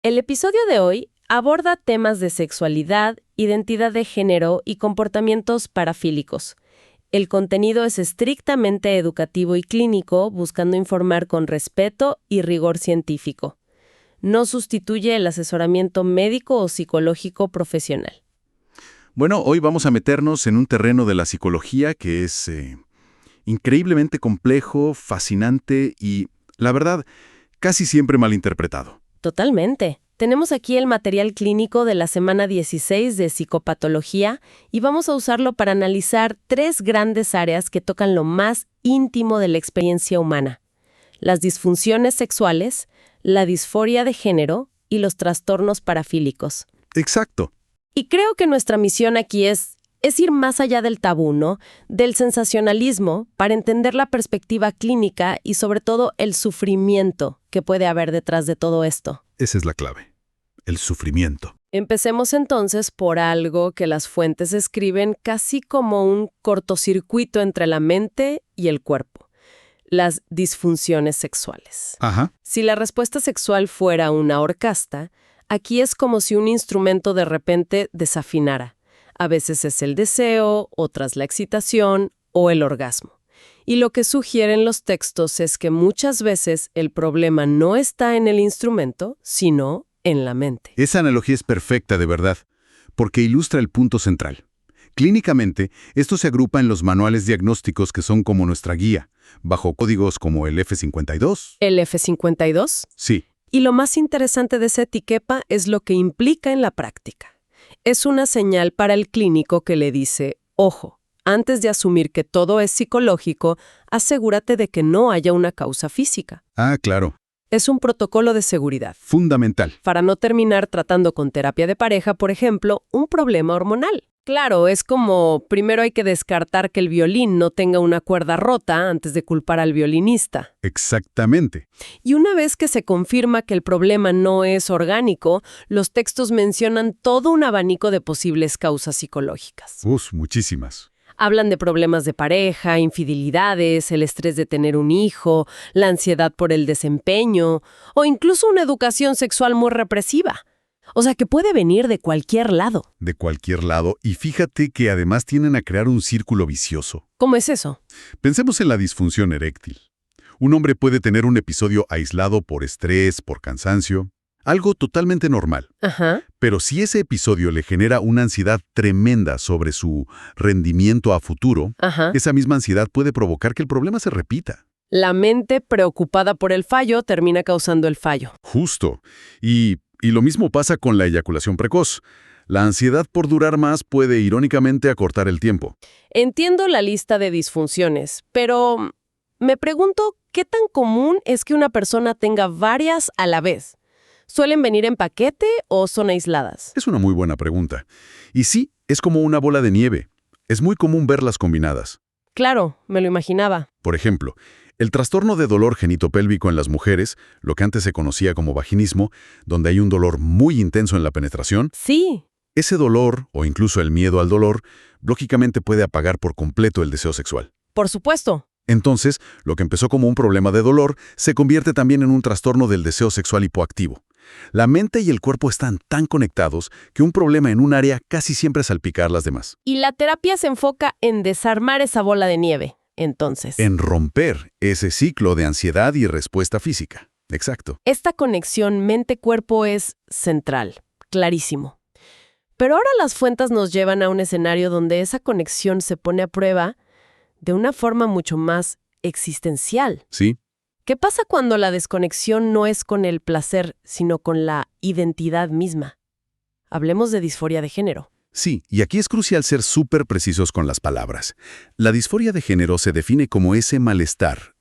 El episodio de hoy aborda temas de sexualidad, identidad de género y comportamientos parafílicos. El contenido es estrictamente educativo y clínico, buscando informar con respeto y rigor científico. No sustituye el asesoramiento médico o psicológico profesional. Bueno, hoy vamos a meternos en un terreno de la psicología que es increíblemente complejo, fascinante y, la verdad, casi siempre malinterpretado. Totalmente. Tenemos aquí el material clínico de la semana 16 de psicopatología y vamos a usarlo para analizar 3 grandes áreas que tocan lo más íntimo de la experiencia humana: las disfunciones sexuales, la disforia de género y los trastornos parafílicos. Exacto. Y creo que nuestra misión aquí es ir más allá del tabú, ¿no? Del sensacionalismo, para entender la perspectiva clínica y sobre todo el sufrimiento que puede haber detrás de todo esto. Esa es la clave. El sufrimiento. Empecemos entonces por algo que las fuentes escriben casi como un cortocircuito entre la mente y el cuerpo: las disfunciones sexuales. Ajá. Si la respuesta sexual fuera una orcasta, aquí es como si un instrumento de repente desafinara. A veces es el deseo, otras la excitación o el orgasmo. Y lo que sugieren los textos es que muchas veces el problema no está en el instrumento, sino en la mente. Esa analogía es perfecta, de verdad, porque ilustra el punto central. Clínicamente, esto se agrupa en los manuales diagnósticos que son como nuestra guía, bajo códigos como el F52. ¿El F52? Sí. Y lo más interesante de esa etiqueta es lo que implica en la práctica. Es una señal para el clínico que le dice: ojo, antes de asumir que todo es psicológico, asegúrate de que no haya una causa física. Ah, claro. Es un protocolo de seguridad, Fundamental. para no terminar tratando con terapia de pareja, por ejemplo, un problema hormonal. Claro, es como primero hay que descartar que el violín no tenga una cuerda rota antes de culpar al violinista. Exactamente. Y una vez que se confirma que el problema no es orgánico, los textos mencionan todo un abanico de posibles causas psicológicas. Muchísimas. Hablan de problemas de pareja, infidelidades, el estrés de tener un hijo, la ansiedad por el desempeño o incluso una educación sexual muy represiva. O sea, que puede venir de cualquier lado. De cualquier lado, y fíjate que además tienden a crear un círculo vicioso. ¿Cómo es eso? Pensemos en la disfunción eréctil. Un hombre puede tener un episodio aislado por estrés, por cansancio, algo totalmente normal. Ajá. Pero si ese episodio le genera una ansiedad tremenda sobre su rendimiento a futuro, Ajá. esa misma ansiedad puede provocar que el problema se repita. La mente preocupada por el fallo termina causando el fallo. Justo. Y lo mismo pasa con la eyaculación precoz. La ansiedad por durar más puede irónicamente acortar el tiempo. Entiendo la lista de disfunciones, pero me pregunto qué tan común es que una persona tenga varias a la vez. ¿Suelen venir en paquete o son aisladas? Es una muy buena pregunta. Y sí, es como una bola de nieve. Es muy común verlas combinadas. Claro, me lo imaginaba. Por ejemplo, el trastorno de dolor genitopélvico en las mujeres, lo que antes se conocía como vaginismo, donde hay un dolor muy intenso en la penetración, Sí. ese dolor, o incluso el miedo al dolor, lógicamente puede apagar por completo el deseo sexual. Por supuesto. Entonces, lo que empezó como un problema de dolor se convierte también en un trastorno del deseo sexual hipoactivo. La mente y el cuerpo están tan conectados que un problema en un área casi siempre salpica a las demás. Y la terapia se enfoca en desarmar esa bola de nieve, entonces. En romper ese ciclo de ansiedad y respuesta física. Exacto. Esta conexión mente-cuerpo es central, clarísimo. Pero ahora las fuentes nos llevan a un escenario donde esa conexión se pone a prueba de una forma mucho más existencial. Sí. ¿Qué pasa cuando la desconexión no es con el placer, sino con la identidad misma? Hablemos de disforia de género. Sí, y aquí es crucial ser súper precisos con las palabras. La disforia de género se define como ese malestar,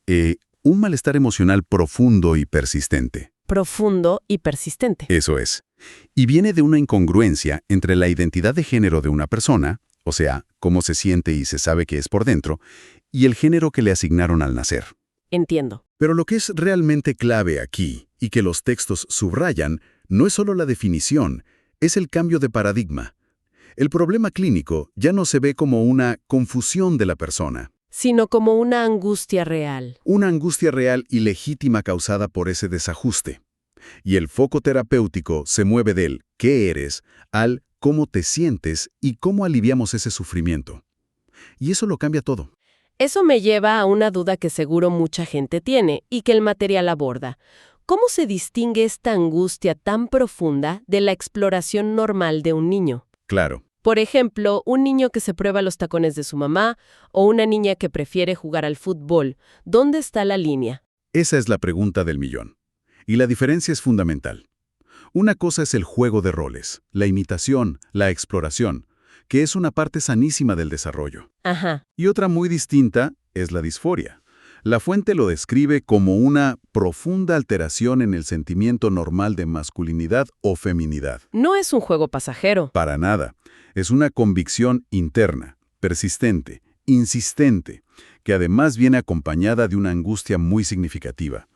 un malestar emocional profundo y persistente. Profundo y persistente. Eso es. Y viene de una incongruencia entre la identidad de género de una persona, o sea, cómo se siente y se sabe que es por dentro, y el género que le asignaron al nacer. Entiendo. Pero lo que es realmente clave aquí, y que los textos subrayan, no es solo la definición, es el cambio de paradigma. El problema clínico ya no se ve como una confusión de la persona, sino como una angustia real. una angustia real y legítima causada por ese desajuste. Y el foco terapéutico se mueve del ¿qué eres? Al ¿cómo te sientes? Y cómo aliviamos ese sufrimiento. Y eso lo cambia todo. Eso me lleva a una duda que seguro mucha gente tiene y que el material aborda. ¿Cómo se distingue esta angustia tan profunda de la exploración normal de un niño? Claro. Por ejemplo, un niño que se prueba los tacones de su mamá o una niña que prefiere jugar al fútbol. ¿Dónde está la línea? Esa es la pregunta del millón. Y la diferencia es fundamental. Una cosa es el juego de roles, la imitación, la exploración, que es una parte sanísima del desarrollo. Ajá. Y otra muy distinta es la disforia. La fuente lo describe como una profunda alteración en el sentimiento normal de masculinidad o feminidad. No es un juego pasajero. Para nada. Es una convicción interna, persistente, insistente, que además viene acompañada de una angustia muy significativa.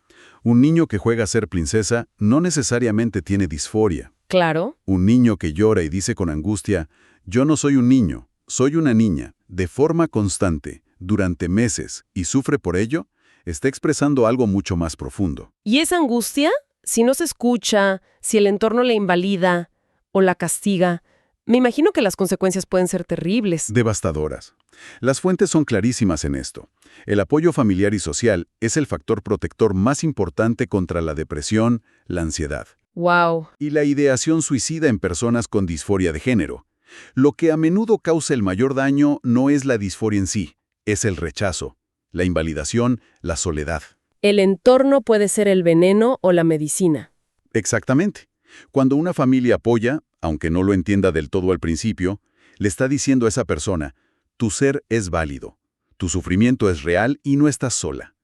Un niño que juega a ser princesa no necesariamente tiene disforia. Claro. Un niño que llora y dice con angustia, yo no soy un niño, soy una niña, de forma constante, durante meses, y sufre por ello, está expresando algo mucho más profundo. ¿Y esa angustia? Si no se escucha, si el entorno la invalida o la castiga, me imagino que las consecuencias pueden ser terribles. Devastadoras. Las fuentes son clarísimas en esto. El apoyo familiar y social es el factor protector más importante contra la depresión, la ansiedad. Wow. Y la ideación suicida en personas con disforia de género. Lo que a menudo causa el mayor daño no es la disforia en sí, es el rechazo, la invalidación, la soledad. El entorno puede ser el veneno o la medicina. Exactamente. Cuando una familia apoya, aunque no lo entienda del todo al principio, le está diciendo a esa persona, tu ser es válido, tu sufrimiento es real y no estás sola.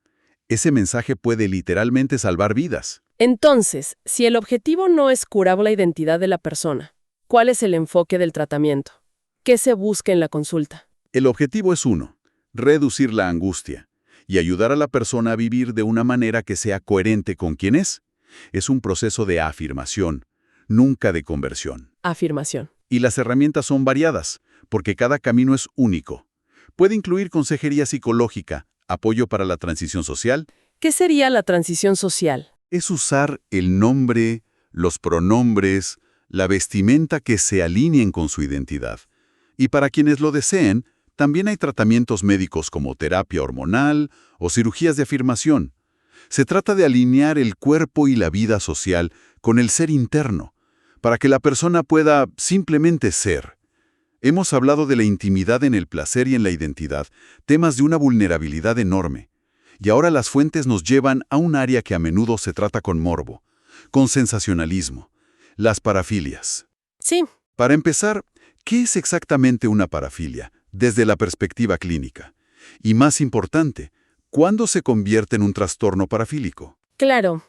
Ese mensaje puede literalmente salvar vidas. Entonces, si el objetivo no es curar la identidad de la persona, ¿cuál es el enfoque del tratamiento? ¿Qué se busca en la consulta? El objetivo es uno, reducir la angustia y ayudar a la persona a vivir de una manera que sea coherente con quien es. Es un proceso de afirmación, nunca de conversión. Afirmación. Y las herramientas son variadas, porque cada camino es único. Puede incluir consejería psicológica, apoyo para la transición social. ¿Qué sería la transición social? Es usar el nombre, los pronombres, la vestimenta que se alineen con su identidad. Y para quienes lo deseen, también hay tratamientos médicos como terapia hormonal o cirugías de afirmación. Se trata de alinear el cuerpo y la vida social con el ser interno, para que la persona pueda simplemente ser. Hemos hablado de la intimidad en el placer y en la identidad, temas de una vulnerabilidad enorme. Y ahora las fuentes nos llevan a un área que a menudo se trata con morbo, con sensacionalismo, las parafilias. Sí. Para empezar, ¿qué es exactamente una parafilia, desde la perspectiva clínica? Y más importante, ¿cuándo se convierte en un trastorno parafílico? Claro.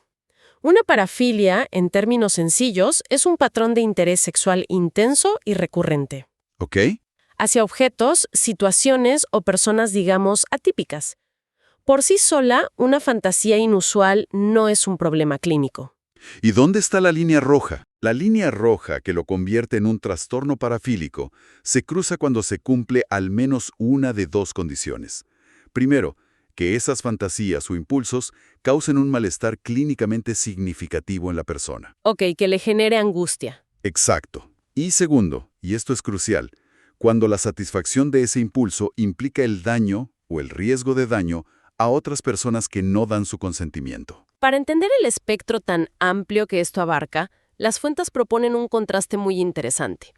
Una parafilia, en términos sencillos, es un patrón de interés sexual intenso y recurrente. ¿Ok? Hacia objetos, situaciones o personas, digamos, atípicas. Por sí sola, una fantasía inusual no es un problema clínico. ¿Y dónde está la línea roja? La línea roja que lo convierte en un trastorno parafílico se cruza cuando se cumple al menos una de dos condiciones. Primero, que esas fantasías o impulsos causen un malestar clínicamente significativo en la persona. Ok, que le genere angustia. Exacto. Y segundo, y esto es crucial, cuando la satisfacción de ese impulso implica el daño o el riesgo de daño a otras personas que no dan su consentimiento. Para entender el espectro tan amplio que esto abarca, las fuentes proponen un contraste muy interesante.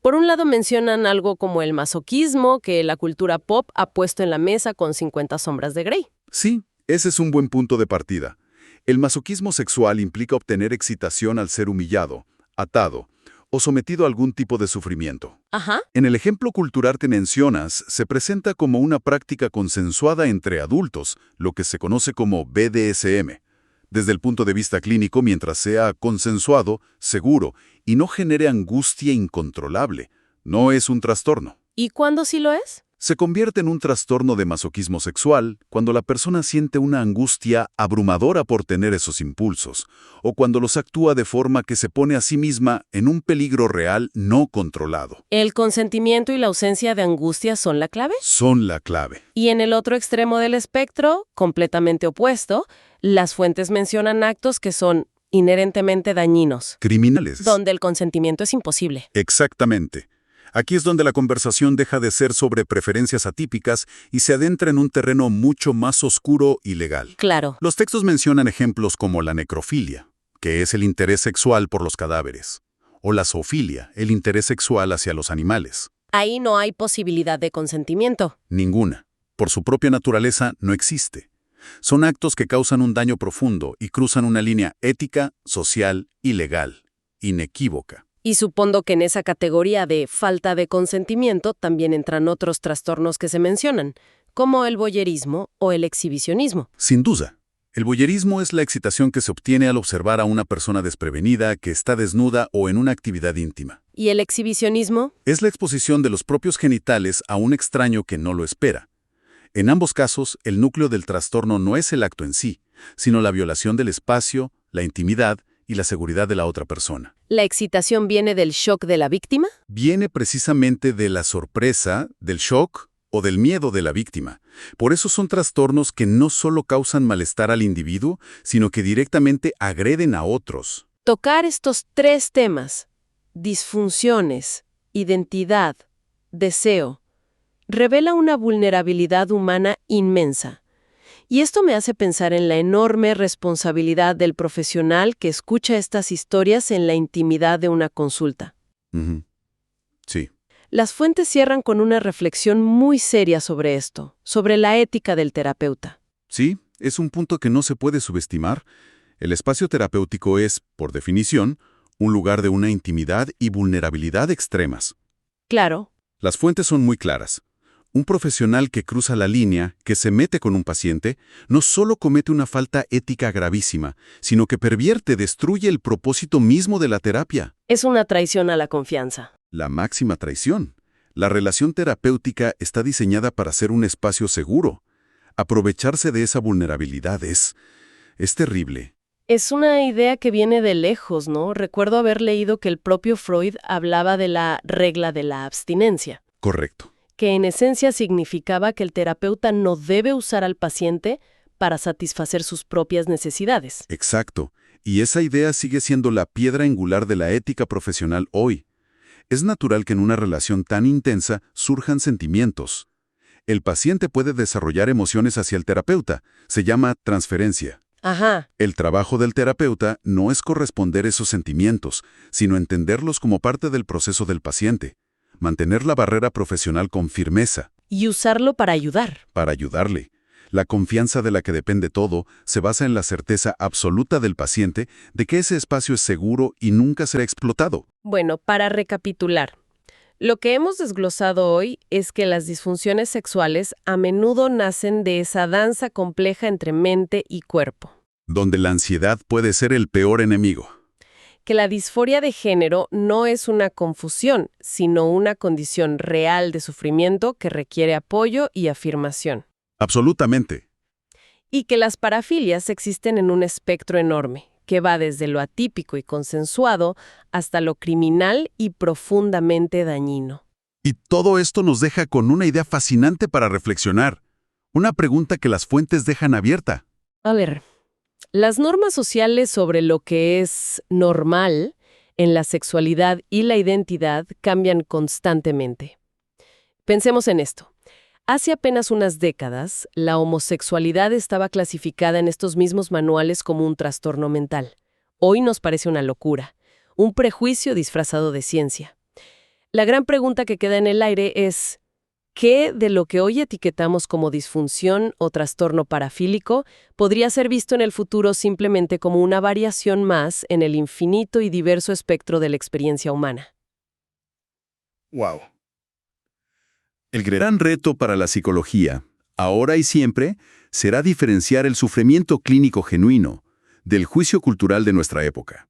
Por un lado mencionan algo como el masoquismo que la cultura pop ha puesto en la mesa con 50 sombras de Grey. Sí, ese es un buen punto de partida. El masoquismo sexual implica obtener excitación al ser humillado, atado o sometido a algún tipo de sufrimiento. Ajá. En el ejemplo cultural que mencionas, se presenta como una práctica consensuada entre adultos, lo que se conoce como BDSM. Desde el punto de vista clínico, mientras sea consensuado, seguro, y no genere angustia incontrolable, no es un trastorno. ¿Y cuándo sí lo es? Se convierte en un trastorno de masoquismo sexual cuando la persona siente una angustia abrumadora por tener esos impulsos, o cuando los actúa de forma que se pone a sí misma en un peligro real no controlado. ¿El consentimiento y la ausencia de angustia son la clave? Son la clave. Y en el otro extremo del espectro, completamente opuesto, las fuentes mencionan actos que son inherentemente dañinos, Criminales. donde el consentimiento es imposible. Exactamente. Aquí es donde la conversación deja de ser sobre preferencias atípicas y se adentra en un terreno mucho más oscuro y legal. Claro. Los textos mencionan ejemplos como la necrofilia, que es el interés sexual por los cadáveres, o la zoofilia, el interés sexual hacia los animales. Ahí no hay posibilidad de consentimiento. Ninguna. Por su propia naturaleza no existe. Son actos que causan un daño profundo y cruzan una línea ética, social y legal, inequívoca. Y supongo que en esa categoría de falta de consentimiento también entran otros trastornos que se mencionan, como el voyerismo o el exhibicionismo. Sin duda. El voyerismo es la excitación que se obtiene al observar a una persona desprevenida que está desnuda o en una actividad íntima. ¿Y el exhibicionismo? Es la exposición de los propios genitales a un extraño que no lo espera. En ambos casos, el núcleo del trastorno no es el acto en sí, sino la violación del espacio, la intimidad y la seguridad de la otra persona. ¿La excitación viene del shock de la víctima? Viene precisamente de la sorpresa, del shock o del miedo de la víctima. Por eso son trastornos que no solo causan malestar al individuo, sino que directamente agreden a otros. Tocar estos tres temas, disfunciones, identidad, deseo, revela una vulnerabilidad humana inmensa. Y esto me hace pensar en la enorme responsabilidad del profesional que escucha estas historias en la intimidad de una consulta. Ujú. Sí. Las fuentes cierran con una reflexión muy seria sobre esto, sobre la ética del terapeuta. Sí, es un punto que no se puede subestimar. El espacio terapéutico es, por definición, un lugar de una intimidad y vulnerabilidad extremas. Claro. Las fuentes son muy claras. Un profesional que cruza la línea, que se mete con un paciente, no solo comete una falta ética gravísima, sino que pervierte, destruye el propósito mismo de la terapia. Es una traición a la confianza. La máxima traición. La relación terapéutica está diseñada para ser un espacio seguro. Aprovecharse de esa vulnerabilidad es terrible. Es una idea que viene de lejos, ¿no? Recuerdo haber leído que el propio Freud hablaba de la regla de la abstinencia, Correcto. que en esencia significaba que el terapeuta no debe usar al paciente para satisfacer sus propias necesidades. Exacto. Y esa idea sigue siendo la piedra angular de la ética profesional hoy. Es natural que en una relación tan intensa surjan sentimientos. El paciente puede desarrollar emociones hacia el terapeuta. Se llama transferencia. Ajá. El trabajo del terapeuta no es corresponder esos sentimientos, sino entenderlos como parte del proceso del paciente. Mantener la barrera profesional con firmeza. Y usarlo para ayudar. Para ayudarle. La confianza de la que depende todo se basa en la certeza absoluta del paciente de que ese espacio es seguro y nunca será explotado. Bueno, para recapitular, lo que hemos desglosado hoy es que las disfunciones sexuales a menudo nacen de esa danza compleja entre mente y cuerpo. Donde la ansiedad puede ser el peor enemigo. Que la disforia de género no es una confusión, sino una condición real de sufrimiento que requiere apoyo y afirmación. Absolutamente. Y que las parafilias existen en un espectro enorme, que va desde lo atípico y consensuado hasta lo criminal y profundamente dañino. Y todo esto nos deja con una idea fascinante para reflexionar. Una pregunta que las fuentes dejan abierta. A ver, las normas sociales sobre lo que es normal en la sexualidad y la identidad cambian constantemente. Pensemos en esto. Hace apenas unas décadas, la homosexualidad estaba clasificada en estos mismos manuales como un trastorno mental. Hoy nos parece una locura, un prejuicio disfrazado de ciencia. La gran pregunta que queda en el aire es, ¿qué de lo que hoy etiquetamos como disfunción o trastorno parafílico podría ser visto en el futuro simplemente como una variación más en el infinito y diverso espectro de la experiencia humana? ¡Wow! El gran reto para la psicología, ahora y siempre, será diferenciar el sufrimiento clínico genuino del juicio cultural de nuestra época.